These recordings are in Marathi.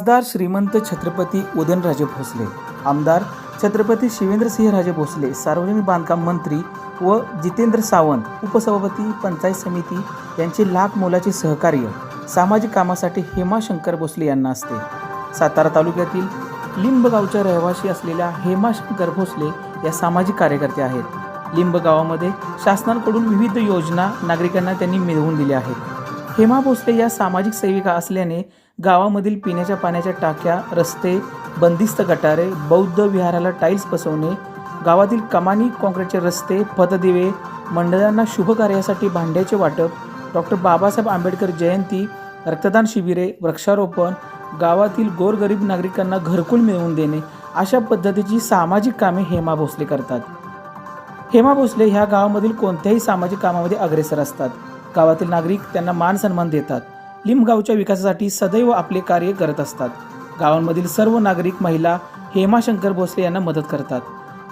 खासदार श्रीमंत छत्रपती उदयनराजे भोसले, आमदार छत्रपती शिवेंद्रसिंहराजे भोसले, सार्वजनिक बांधकाम मंत्री व जितेंद्र सावंत, उपसभापती पंचायत समिती यांचे लाख मोलाचे सहकार्य सामाजिक कामासाठी हेमा शंकर भोसले यांना असते। सातारा तालुक्यातील लिंब गावच्या रहिवासी असलेल्या हेमा शंकर भोसले या सामाजिक कार्यकर्त्या आहेत। लिंब गावामध्ये शासनाकडून विविध योजना नागरिकांना त्यांनी मिळवून दिल्या आहेत। हेमा भोसले या सामाजिक सेविका असल्याने गावामधील पिण्याच्या पाण्याच्या टाक्या, रस्ते, बंदिस्त गटारे, बौद्ध विहाराला टाईल्स बसवणे, गावातील कमानी, काँक्रीटचे रस्ते, पथदिवे, मंडळांना शुभ कार्यासाठी भांड्याचे वाटप, डॉक्टर बाबासाहेब आंबेडकर जयंती, रक्तदान शिबिरे, वृक्षारोपण, गावातील गोरगरीब नागरिकांना घरकुल मिळवून देणे अशा पद्धतीची सामाजिक कामे हेमा भोसले करतात। हेमा भोसले ह्या गावामधील कोणत्याही सामाजिक कामामध्ये अग्रेसर असतात। गावातील नागरिक त्यांना मान सन्मान देतात। लिंबगावच्या विकासासाठी सदैव आपले कार्य करत असतात। गावांमधील सर्व नागरिक, महिला हेमा शंकर भोसले यांना मदत करतात।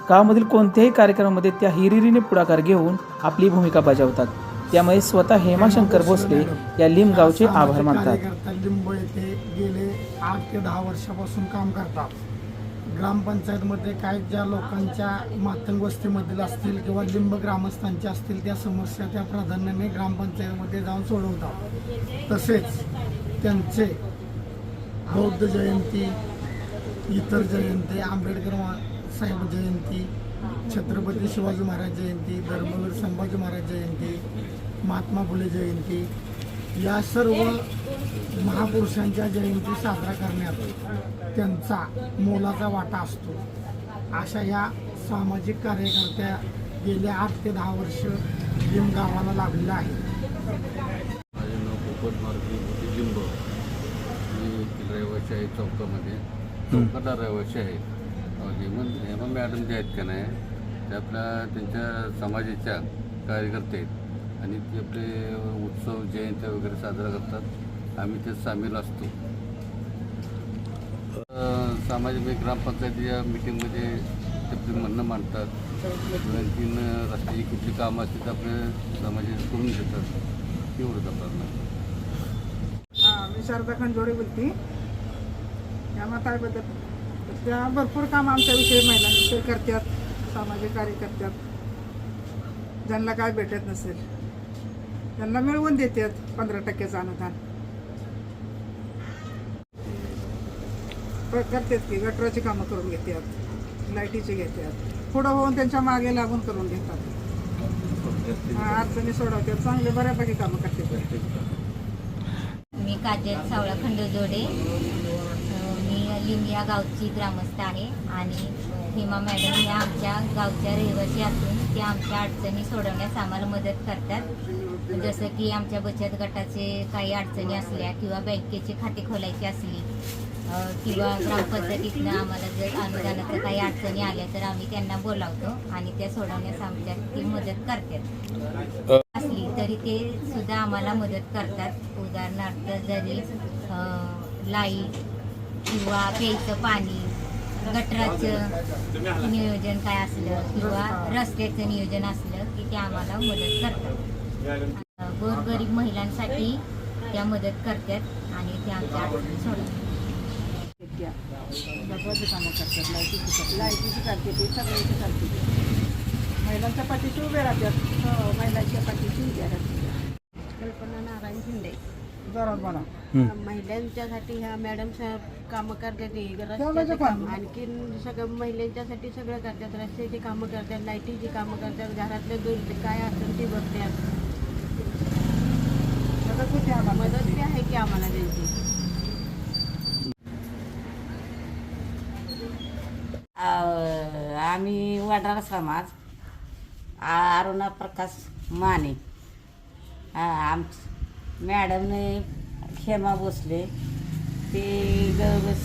गावामधील कोणत्याही कार्यक्रमामध्ये त्या हिरिरीने पुढाकार घेऊन आपली भूमिका बजावतात। त्यामुळे स्वतः हेमा शंकर भोसले या लिंबगावचे आभार मानतात। लिंब येथे गेले 8 ते 10 वर्षापासून काम करतात। ग्रामपंचायतमध्ये काय ज्या लोकांच्या मातंग वस्तीमधील असतील किंवा लिंब ग्रामस्थांच्या असतील त्या समस्या त्या प्राधान्याने ग्रामपंचायतीमध्ये जाऊन सोडवतात। तसेच त्यांचे बौद्ध जयंती, इतर जयंती, आंबेडकर साहेब जयंती, छत्रपती शिवाजी महाराज जयंती, धर्मवीर संभाजी महाराज जयंती, महात्मा फुले जयंती या सर्व महापुरुषांच्या जयंती साजरा करण्यात त्यांचा मोलाचा वाटा असतो। अशा या सामाजिक कार्यकर्त्या गेल्या 8 ते 10 वर्ष लिंब गावाला लाभलेला आहे। माझे नाव पोपट मारुती लिंब, मी रहिवासी आहे चौकामध्ये, चौकात रहिवासी आहे। हेमा मॅडम जे आहेत का नाही, ते त्यांच्या समाजाच्या कार्यकर्ते आहेत आणि ते आपले उत्सव, जयंत्या वगैरे साजरा करतात। आम्ही ते सामील असतो। सामाजिक ग्रामपंचायतीच्या मिटिंगमध्ये ते आपले म्हणणं मांडतात। आणखीन राष्ट्रीय कुठली कामं असतील तर आपल्या समाजात करून देतात। एवढंच आपल्याला। मी शारदा खंडोळे बोलते। या माताबद्दल त्या भरपूर काम आमच्याविषयी महिलांविषयी करतात, सामाजिक कार्य करतात। ज्यांना काय भेटत नसेल त्यांना मिळवून देतात 15% अनुदान करतात की गटराची कामं करून घेतात, लाईटीची घेतात, पुढं होऊन त्यांच्या मागे लागून करून घेतात, अडचणी सोडवतात, चांगले बऱ्यापैकी कामं करतात। मी काजल सावळा खंडोजोडे, मी लिंब या गावची ग्रामस्थ आहे आणि हेमा मॅडम या आमच्या गावच्या रहिवासी असून त्या आमच्या अडचणी सोडवण्यास आम्हाला मदत करतात। जसं की आमच्या बचत गटाचे काही अडचणी असल्या किंवा बँकेची खाते खोलायची असली किंवा ग्रामपंचायतीतनं आम्हाला जर अनुदानाच्या काही अडचणी आल्या तर आम्ही त्यांना बोलावतो आणि त्या सोडवण्यास आमच्या ती मदत करतात। असली तरी ते सुद्धा आम्हाला मदत करतात। उदाहरणार्थ जरी लाईट किंवा प्यायचं पाणी, गटराचं नियोजन काय असलं किंवा रस्त्याचं नियोजन असलं की ते आम्हाला मदत करतात। गोरगरीब महिलांसाठी त्या मदत करतात आणि त्या आमच्या अडचणी सोडतात। गटराची कामं करतात, लाईटीची करते, ते सगळ्याची करते। महिलांच्या पाठीशी उभे राहतात, महिलांच्या पाठीशी उभ्या राहतात। कल्पना नारायण शिंदे, जोरात बोला। महिलांच्यासाठी ह्या मॅडम कामं करतात, रस्त्याचे काम, आणखीन सगळं महिलांच्यासाठी सगळं करतात। रस्त्याची कामं करतात, लाईटीची कामं करतात, घरातले दूर काय असेल ते बघतात। मदत बी आहे की आम्हाला त्यांची। आम्ही वडार समाज, अरुणा प्रकाश माने, मॅडमने हेमा भोसले ते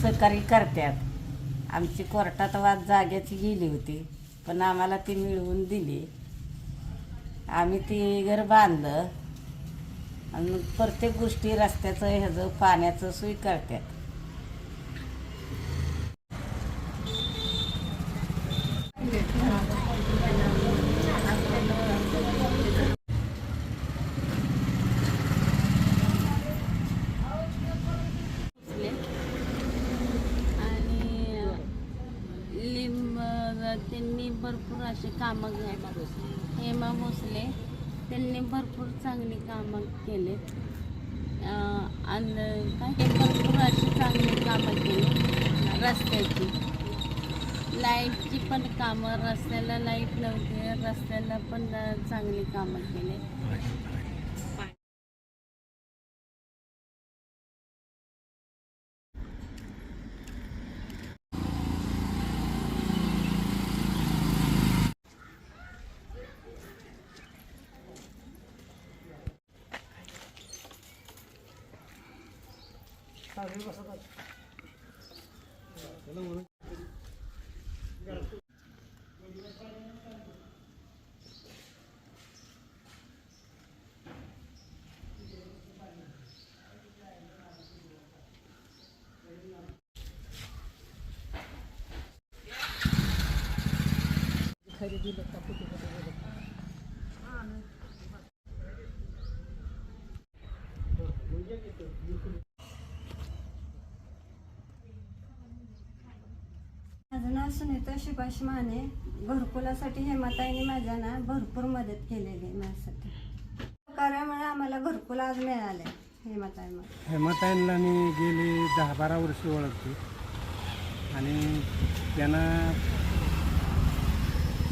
सहकार्य करतात। आमची कोर्टात वाद जाग्याची गेली होती पण आम्हाला ती मिळवून दिली। आम्ही ती घर बांधलं आणि प्रत्येक गोष्टी रस्त्याचं ह्याचं पाण्याचं सोय करतात। भरपूर असे कामं हेमा भोसले त्यांनी भरपूर चांगली कामं केले आणि काय भरपूर अशी चांगली कामं केली रस्त्याची लाईटची पण कामं रस्त्याला लाईट नव्हती रस्त्याला पण चांगली कामं केले माझं नाव सुनीता सुभाष माने घरकुलासाठी हेमाताईने माझ्या ना भरपूर मदत केलेली आहे माझ्यासाठी कार्यामुळे आम्हाला घरकुल आज मिळाले हेमाताईमुळे हेमाताईंना मी गेली 10-12 वर्ष ओळखते आणि त्यांना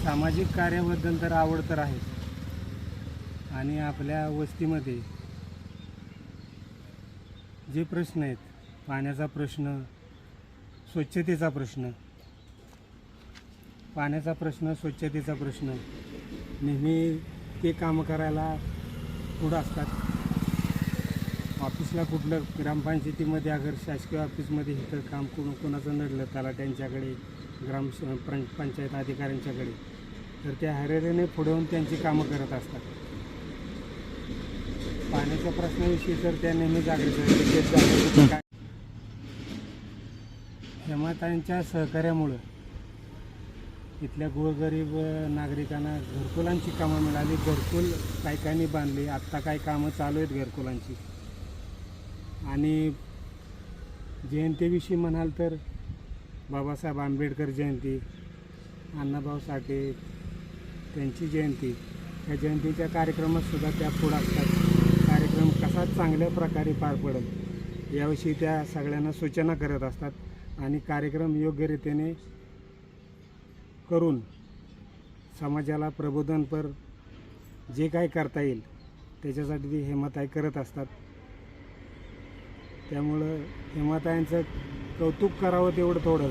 सामाजिक कार्याबद्दल तर आवड तर आहे आणि आपल्या वस्तीमध्ये जे प्रश्न आहेत पाण्याचा प्रश्न स्वच्छतेचा प्रश्न पाण्याचा प्रश्न स्वच्छतेचा प्रश्न नेहमी ते कामं करायला पुढं असतात ऑफिसला कुठलं ग्रामपंचायतीमध्ये अगर शासकीय ऑफिसमध्ये इथं काम कोणाचं नडलं त्याला त्यांच्याकडे पंचायत अधिकाऱ्यांच्याकडे तर त्या हरेरेने पुढे होऊन त्यांची कामं करत असतात पाण्याच्या प्रश्नाविषयी तर त्या नेहमी जागृत काय हेमाताईंच्या सहकार्यामुळं इथल्या गोरगरीब नागरिकांना घरकुलांची कामं मिळाली घरकुल काही बांधली आत्ता काही कामं चालू आहेत घरकुलांची आणि जयंतीविषयी म्हणाल तर बाबासाहेब आंबेडकर जयंती अण्णाभाऊ साठे त्यांची जयंती या जयंतीच्या कार्यक्रमातसुद्धा त्या पुढं असतात कार्यक्रम कसा चांगल्या प्रकारे पार पडेल याविषयी त्या सगळ्यांना सूचना करत असतात आणि कार्यक्रम योग्यरीतीने करून समाजाला प्रबोधनपर जे काही करता येईल त्याच्यासाठी ती हेमाताई करत असतात त्यामुळं हेमाताईंचं कौतुक करावं तेवढं थोडंच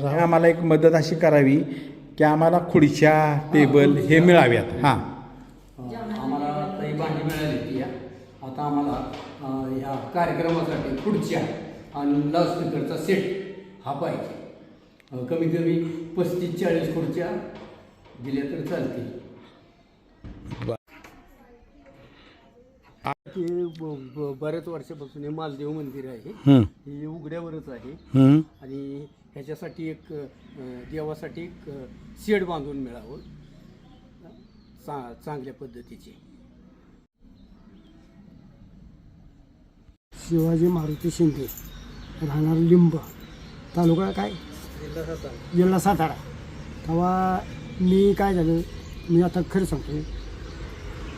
आहे आम्हाला एक मदत अशी करावी की आम्हाला खुर्च्या टेबल हे मिळाव्यात हां आम्हाला काही भांडी मिळाली ती आता आम्हाला ह्या कार्यक्रमासाठी खुर्च्या आणि लाऊडस्पीकरचा सेट हा पाहिजे कमीत कमी 35-40 खुर्च्या दिल्या तर चालतील बऱ्याच वर्षापासून हे मालदेव मंदिर आहे हे उघड्यावरच आहे आणि ह्याच्यासाठी एक देवासाठी एक शेड बांधून मिळावं चांगल्या पद्धतीचे शिवाजी मारुती शिंदे राहणार लिंब तालुका काय जिल्हा सातारा तेव्हा मी काय झालं मी आता खरं सांगतो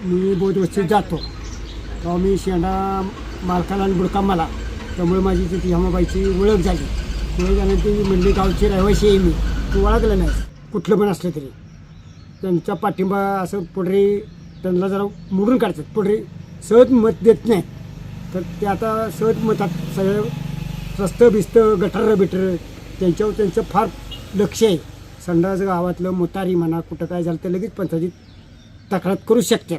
मी बोधवस्तीत जातो तेव्हा मी शेंडा मालकाला आणि बुडका मला त्यामुळे माझी तिथे हेमाबाईची ओळख झाली ओळख झाल्यानंतर ती म्हणली गावची रहिवाशी आहे मी तू ओळखलं नाही कुठलं पण असलं तरी त्यांचा पाठिंबा असं पुढे त्यांना जरा मोडून काढतात पुढे सहज मत देत नाही तर ते आता सहज मतात सगळं रस्तं बिस्तं गटारं बिटरं त्यांच्यावर त्यांचं फार लक्ष आहे संडास गावातलं मुतारी म्हणा कुठं काय झालं तर लगेच पंचायतीत तक्रार करू शकतात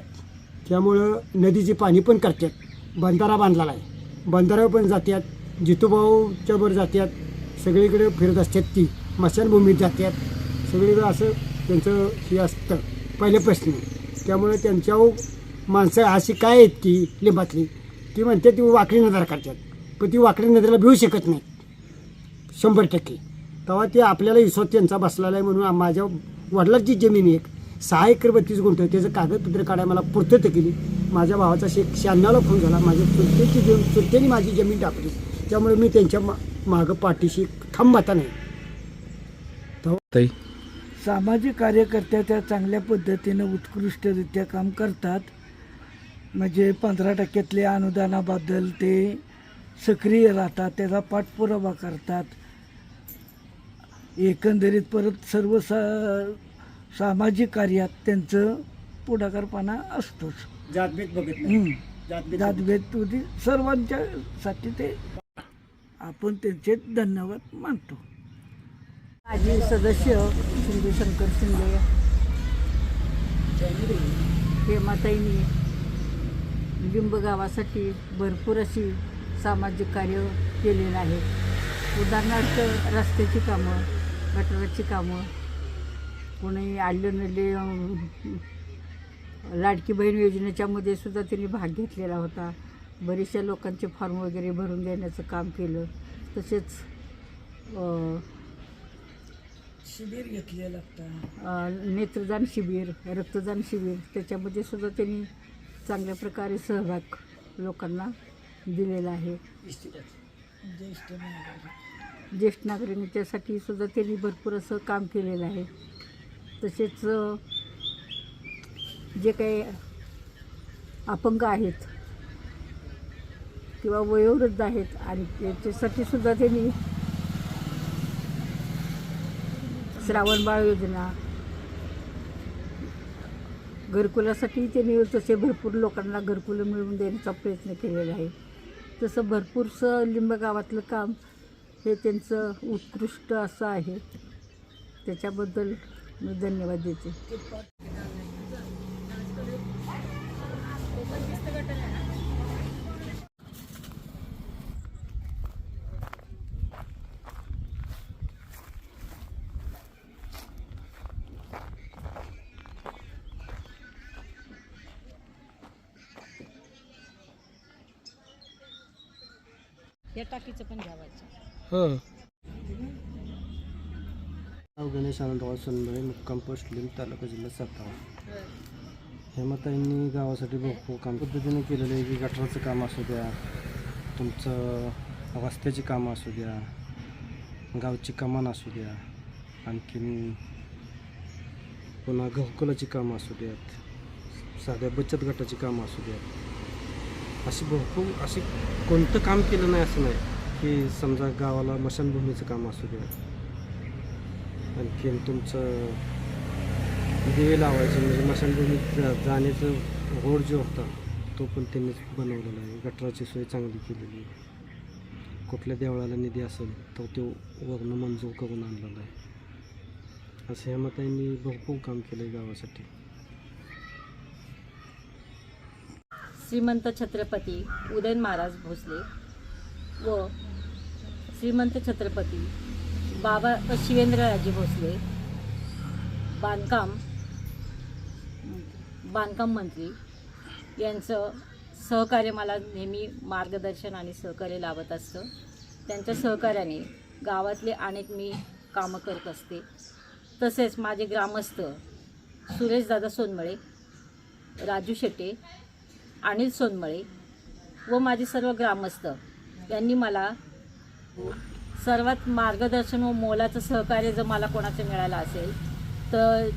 त्यामुळं नदीचे पाणी पण करतात बंधारा बांधलेला आहे बंधाऱ्यावर पण जातात जितूभाऊच्यावर जातात सगळीकडे फिरत असतात ती स्मशानभूमीत जातात सगळीकडे असं त्यांचं हे असतं पहिले प्रश्न त्यामुळे त्यांच्यावर माणसं अशी काय आहेत की लिंबातली ती म्हणते ती वाकडी नजर काढतात पण ती वाकडी नजरेला भिवू शकत नाही 100% तेव्हा ते आपल्याला विश्वास त्यांचा बसलेला आहे म्हणून माझ्या वडिलांची जमीन एक 6 एकर 32 गुंठ त्याचं कागदपत्र काढायला मला पूर्तता केली माझ्या भावाचा 96ला खून झाला. माझ्या चुलत्याने माझी जमीन टाकली. त्यामुळे मी त्यांच्या मागं पाठीशी थांबता नाही. ताई सामाजिक कार्यकर्त्या त्या चांगल्या पद्धतीनं उत्कृष्टरित्या काम करतात. म्हणजे 15% अनुदानाबद्दल ते सक्रिय राहतात, त्याचा पाठपुरावा करतात. एकंदरीत परत सर्व सामाजिक कार्यात त्यांचं पुढाकारपणा असतोच. जातभेद बघत नाही. जातभेद तुझी सर्वांच्यासाठी ते आपण त्यांचे धन्यवाद मानतो. माजी सदस्य शिंदे शंकर शिंदे हेमाताईंनी लिंब गावासाठी भरपूर अशी सामाजिक कार्य केलेलं आहे. उदाहरणार्थ रस्त्याची कामं, गटाराची कामं, कोणी आले नले लाडकी बहीण योजनेच्यामध्ये सुद्धा त्यांनी भाग घेतलेला होता. बरेचशा लोकांचे फॉर्म वगैरे भरून देण्याचं काम केलं. तसेच शिबिर घेतलेलं नेत्रदान शिबिर, रक्तदान शिबिर त्याच्यामध्ये सुद्धा त्यांनी चांगल्या प्रकारे सहभाग लोकांना दिलेला आहे. ज्येष्ठ नागरिकांच्यासाठी सुद्धा त्यांनी भरपूर असं काम केलेलं आहे. तसेच जे काही अपंग आहेत किंवा वयोवृद्ध आहेत आणि त्याच्यासाठी सुद्धा त्यांनी श्रावणबाळ योजना, घरकुलासाठी त्यांनी तसे भरपूर लोकांना घरकुलं मिळवून देण्याचा प्रयत्न केलेला आहे. तसं भरपूरसं लिंब गावातलं काम हे त्यांचं उत्कृष्ट असं आहे. त्याच्याबद्दल मी धन्यवाद देते. या टाकीचं पण घ्यावायचं. हो गणेश आनंदराव सोनबळे, मुक्काम पोस्ट लिंब, तालुका जिल्हा सातारा. हेमाताईंनी गावासाठी भरपूर काम पद्धतीने केलेलं आहे की गटाराचं काम असू द्या, तुमचं रस्त्याची कामं असू द्या, गावची कमान असू द्या, आणखीन पुन्हा घरकुलाची कामं असू द्यात, साध्या बचत गटाची कामं असू द्यात. अशी भरपूर अशी कोणतं काम केलं नाही असं नाही की समजा गावाला मशानभूमीचं काम असू द्या, आणखीन तुमचं दिवे लावायचं म्हणजे मशानभूमीत जाण्याचं रोड जो होता तो पण त्यांनीच बनवलेला आहे. गटाराची सोय चांगली केलेली आहे. कुठल्या देवळाला निधी असेल तर तो वर्ण मंजूर करून आणलेला आहे. असं हेमाताईंनी भरपूर काम केलं आहे गावासाठी. श्रीमंत छत्रपती उदयन महाराज भोसले व श्रीमंत छत्रपती बाबा शिवेंद्रराजे भोसले बांधकाम मंत्री यांचं सहकार्य मला नेहमी मार्गदर्शन आणि सहकार्य लाभत असतं. त्यांच्या सहकार्याने गावातले अनेक मी कामं करत असते. तसेच माझे ग्रामस्थ सुरेशदादा सोनमळे, राजू शेटे, अनिल सोनमळे व माझे सर्व ग्रामस्थ यांनी मला सर्वात मार्गदर्शन व मोलाचं सहकार्य जर मला कोणाचं मिळालं असेल तर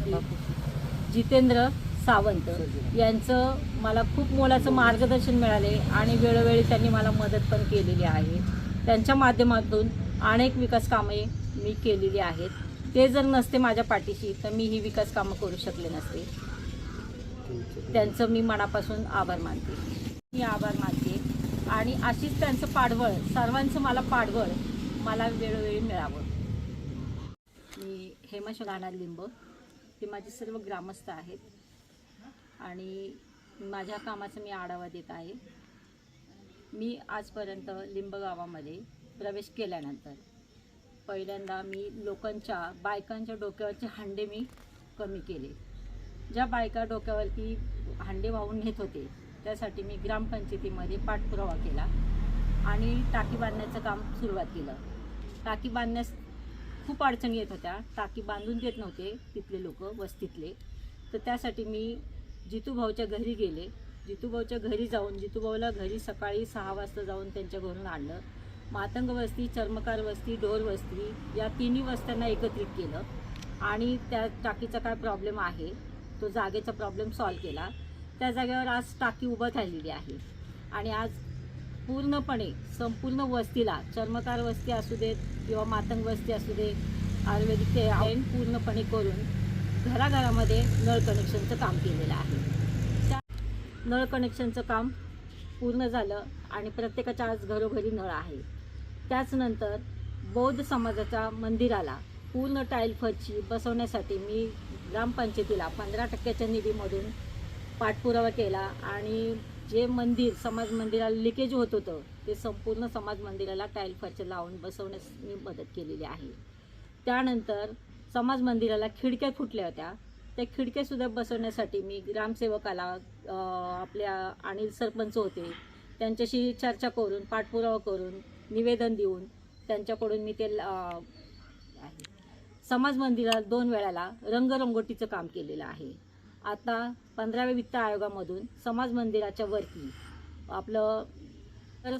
जितेंद्र सावंत यांचं मला खूप मोलाचं मार्गदर्शन मिळाले आणि वेळोवेळी त्यांनी मला मदत पण केलेली आहे. त्यांच्या माध्यमातून अनेक विकास कामे मी केलेली आहेत. ते जर नसते माझ्या पाठीशी तर मी ही विकास कामं करू शकले नसते. त्यांचं मी मनापासून आभार मानते. मी आभार मानते आणि अशीच त्यांचं पाठबळ, सर्वांचं मला पाठबळ मला वेळोवेळी मिळावं. मी हेमा लिंब, ते माझे सर्व ग्रामस्थ आहेत आणि माझ्या कामाचा मी आढावा देत आहे. मी आजपर्यंत लिंब गावामध्ये प्रवेश केल्यानंतर पहिल्यांदा मी बायकांच्या डोक्यावरचे हांडे मी कमी केले. ज्या बायका डोक्यावरती हांडे वाहून घेत होते त्यासाठी मी ग्रामपंचायतीमध्ये पाठपुरावा केला आणि टाकी बांधण्याचं काम सुरुवात केलं. टाकी बांधण्यास खूप अडचणी येत होत्या. टाकी बांधून देत नव्हते तिथले लोक, वस्तीतले. तर त्यासाठी मी जितू भाऊच्या घरी गेले जितूभाऊच्या घरी जाऊन जितूभाऊला घरी सकाळी 6 वाजता जाऊन त्यांच्या घरून आणलं. मातंग वस्ती, चर्मकार वस्ती, ढोर वस्ती या तिन्ही वस्त्यांना एकत्रित केलं आणि त्या टाकीचा काय प्रॉब्लेम आहे तो जागेचा प्रॉब्लेम सॉल्व्ह केला. त्या जागेवर आज टाकी उभं राहिलेली आहे आणि आज पूर्णपणे संपूर्ण वस्तीला, चर्मकार वस्ती असू देत किंवा मातंग वस्ती असू दे, आयुर्वेदिक ते पूर्णपणे करून घराघरामध्ये नळ कनेक्शनचं काम केलेलं आहे. त्या नळ कनेक्शनचं काम पूर्ण झालं आणि प्रत्येकाच्या आज घरोघरी नळ आहे. त्याचनंतर बौद्ध समाजाच्या मंदिराला पूर्ण टाईल फरशी बसवण्यासाठी मी ग्रामपंचायतीला 15% निधीमधून पाठपुरावा केला आणि जे मंदिर समाज मंदिराला लिकेज होत होतं ते संपूर्ण समाज मंदिराला टाईल फरशी लावून बसवण्यास मी मदत केलेली आहे. त्यानंतर समाज मंदिराला खिडक्या फुटल्या होत्या, त्या खिडक्यासुद्धा बसवण्यासाठी मी ग्रामसेवकाला आपल्या अनिल सरपंच होते त्यांच्याशी चर्चा करून पाठपुरावा करून निवेदन देऊन त्यांच्याकडून मी ते समाज मंदिरात 2 वेळाला रंगरंगोटीचं काम केलेलं आहे. आता 15व्या वित्त आयोगामधून समाज मंदिराच्या वरती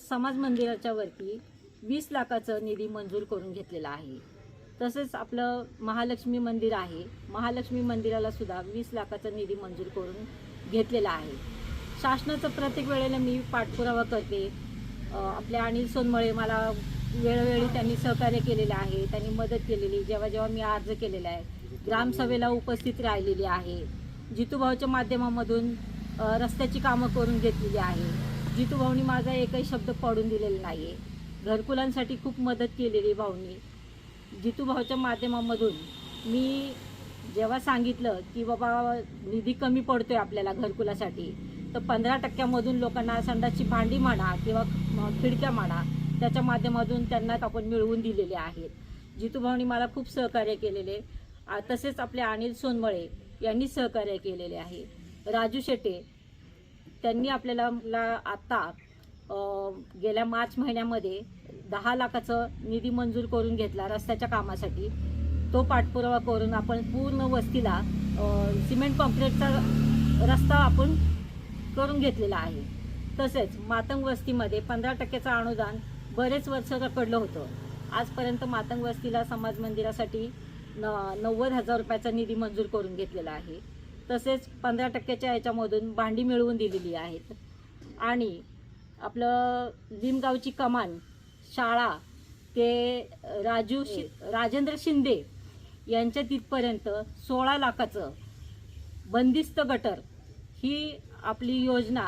समाज मंदिराच्या वरती 20 लाखाचं निधी मंजूर करून घेतलेला आहे. तसेच आपलं महालक्ष्मी मंदिर आहे, महालक्ष्मी मंदिराला सुद्धा 20 लाखाचा निधी मंजूर करून घेतलेला आहे. शासनाचं प्रत्येक वेळेला मी पाठपुरावा करते. आपले अनिल सोनमळे मला वेळोवेळी त्यांनी सहकार्य केलेलं आहे, त्यांनी मदत केलेली. जेव्हा जेव्हा मी अर्ज केलेला आहे ग्रामसभेला उपस्थित राहिलेली आहे. जितूभाऊच्या माध्यमामधून रस्त्याची कामं करून घेतलेली आहे. जितूभाऊनी माझा एकही शब्द पडून दिलेला नाही आहे. घरकुलांसाठी खूप मदत केलेली भाऊंनी. जितूभाऊच्या माध्यमामधून मी जेव्हा सांगितलं की बाबा निधी कमी पडतोय आपल्याला घरकुलासाठी, तर 15% लोकांना संडासची भांडी म्हणा किंवा खिडक्या म्हणा त्याच्या माध्यमातून त्यांना आपण मिळवून दिलेले आहेत. जितूभाऊनी मला खूप सहकार्य केलेले. तसेच आपले अनिल सोनमळे यांनी सहकार्य केलेले आहे. राजू शेटे त्यांनी आपल्याला आता गेल्या मार्च महिन्यामध्ये 10 लाखाचं निधी मंजूर करून घेतला रस्त्याच्या कामासाठी. तो पाठपुरावा करून आपण पूर्ण वस्तीला सिमेंट कॉन्क्रीटचा रस्ता आपण करून घेतलेला आहे. तसेच मातंग वस्तीमध्ये 15%चं अनुदान बरेच वर्ष रखडलं होतं. आजपर्यंत मातंग वस्तीला समाज मंदिरासाठी 90,000 रुपयाचा निधी मंजूर करून घेतलेला आहे. तसेच 15%च्या याच्यामधून भांडी मिळवून दिलेली आहेत. आणि आपलं लिमगावची कमान शाळा ते राजेंद्र शिंदे यांच्या तिथपर्यंत 16 लाखाचं बंदिस्त गटर ही आपली योजना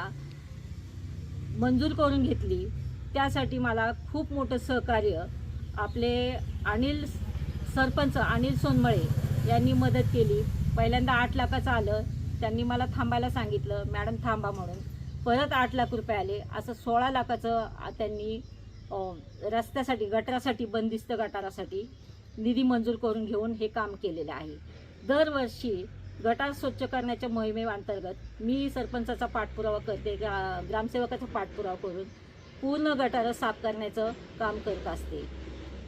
मंजूर करून घेतली. त्यासाठी मला खूप मोठं सहकार्य आपले सरपंच अनिल सोनमळे यांनी मदत केली. पहिल्यांदा 8 लाखाचं आलं, त्यांनी मला थांबायला सांगितलं, मॅडम थांबा म्हणून. परत 8 लाख रुपये आले. असं 16 लाखाचं त्यांनी रस्त्यासाठी गटारासाठी बंदिस्त गटारासाठी निधी मंजूर करून घेऊन हे काम केलेलं आहे. दरवर्षी गटार स्वच्छ करण्याच्या मोहिमेअंतर्गत मी सरपंचाचा पाठपुरावा करते, ग्रामसेवकाचा पाठपुरावा करून पूर्ण गटारं साफ करण्याचं काम करत असते.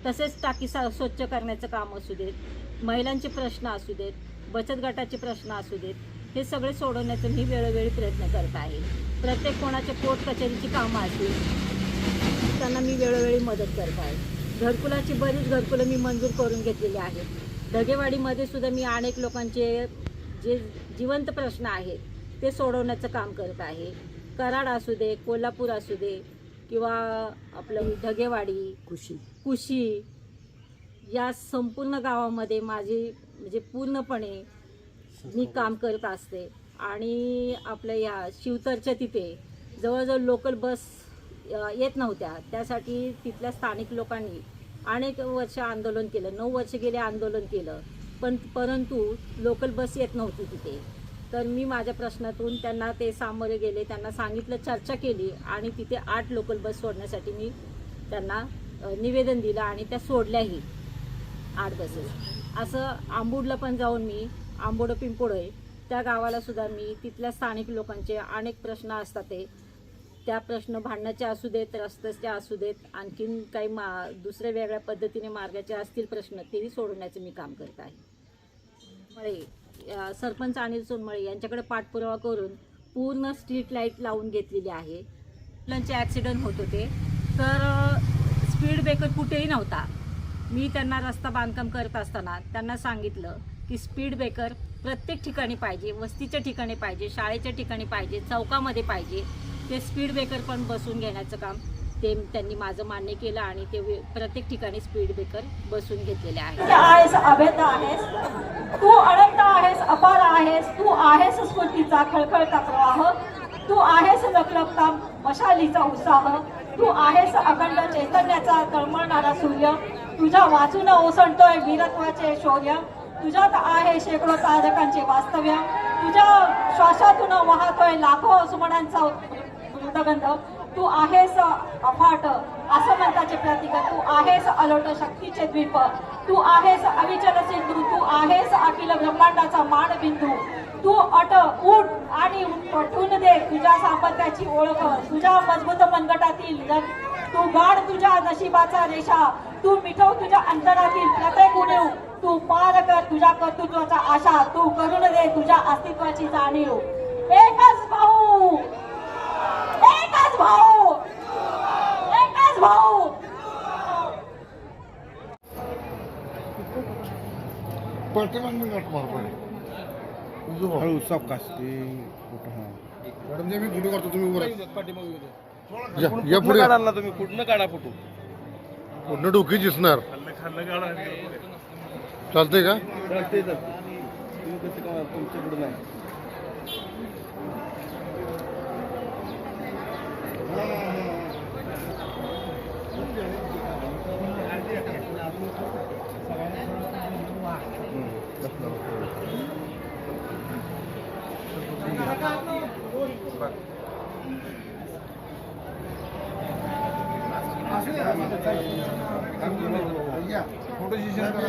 तसेच टाकी स्वच्छ करण्याचं काम असू देत, महिलांचे प्रश्न असू देत, बचत गटाचे प्रश्न असू देत, हे सगळे सोडवण्याचं मी वेळोवेळी प्रयत्न करत आहे. प्रत्येक कोणाच्या कोर्ट कचेरीची कामं असतील त्यांना मी वेळोवेळी मदत करत आहे. घरकुलाची बरीच घरकुलं मी मंजूर करून घेतलेली आहेत. ढगेवाडीमध्ये सुद्धा मी अनेक लोकांचे जे जिवंत प्रश्न आहेत ते सोडवण्याचं काम करत आहे. कराड असू दे, कोल्हापूर असू दे किंवा आपलं ढगेवाडी, कुशी या संपूर्ण गावामध्ये माझी म्हणजे पूर्णपणे मी काम करत असते. आणि आपलं या शिवतरच्या तिथे जवळजवळ लोकल बस येत नव्हत्या, त्यासाठी तिथल्या स्थानिक लोकांनी अनेक वर्ष आंदोलन केलं, 9 वर्ष गेले आंदोलन केलं, परंतु लोकल बस येत नव्हती तिथे. तर मी माझ्या प्रश्नातून त्यांना ते सामोरे गेले, त्यांना सांगितलं, चर्चा केली आणि तिथे 8 लोकल बस सोडण्यासाठी मी त्यांना निवेदन दिलं आणि त्या सोडल्याही 8 बसेस. असं आंबुडला पण जाऊन मी आंबोडं पिंपोडे त्या गावाला सुद्धा मी तिथल्या स्थानिक लोकांचे अनेक प्रश्न असतात त्या प्रश्न भांडण्याचे असू देत, रस्त्याचे असू देत, आणखीन काही दुसऱ्या वेगळ्या पद्धतीने मार्गाचे असतील प्रश्न तेही सोडवण्याचं मी काम करत आहे. सरपंच अनिल सोनमळे यांच्याकडे पाठपुरावा करून पूर्ण स्ट्रीट लाईट लावून घेतलेली आहे. मुलांचे ॲक्सिडेंट होत होते, तर स्पीड ब्रेकर कुठेही नव्हता. मी त्यांना रस्ता बांधकाम करत असताना त्यांना सांगितलं की स्पीड ब्रेकर प्रत्येक ठिकाणी पाहिजे, वस्तीच्या ठिकाणी पाहिजे, शाळेच्या ठिकाणी पाहिजे, चौकामध्ये पाहिजे. ते स्पीड ब्रेकर पण बसवून घेण्याचं काम त्यांनी माझं मान्य केलं आणि ते प्रत्येक ठिकाणी स्पीड ब्रेकर बसवून घेतलेले आहे. आहेस अभेद आहेस, तू अनंत आहेस, अपार आहेस, तू आहेस स्फूर्तीचा खळखळता प्रवाह, तू आहेस लखलखता मशालीचा उत्साह, तू आहेस अखंड चैतन्याचा तळमळणारा सूर्य, तुझ्या वाचून ओसंडतोय वीरत्वाचे शौर्य, तुझ्यात आहे शेकडो तारकांचे वास्तव्य, तुझ्या श्वासातून वाहतोय लाखो सुमनांचा मृदगंध, तू आहेस अफाट असमंताचे प्रतीक, तू आहेस अलोट शक्तीचे द्वीप, तू आहेस अविचल सिंधू, तू आहेस अखिल ब्रह्मांडाचा मानबिंदू, तू अट उठ आणि पटवून दे तुझ्या सामर्थ्याची ओळख, तुझ्या मजबूत मनगटातील तू गाड तुझ्या नशिबाचा रेषा, तू मिठव तुझ्या अंतरातील प्रत्येक उणीव, तू पार कर तुझ्या कर्तृत्वाचा आशा, तू करून दे तुझ्या अस्तित्वाची जाणीव. एकच भाऊ, एकच भाऊ, एकच भाऊ. पूर्ण डोकी दिसणार चालतंय का? फोटो सेशन करा.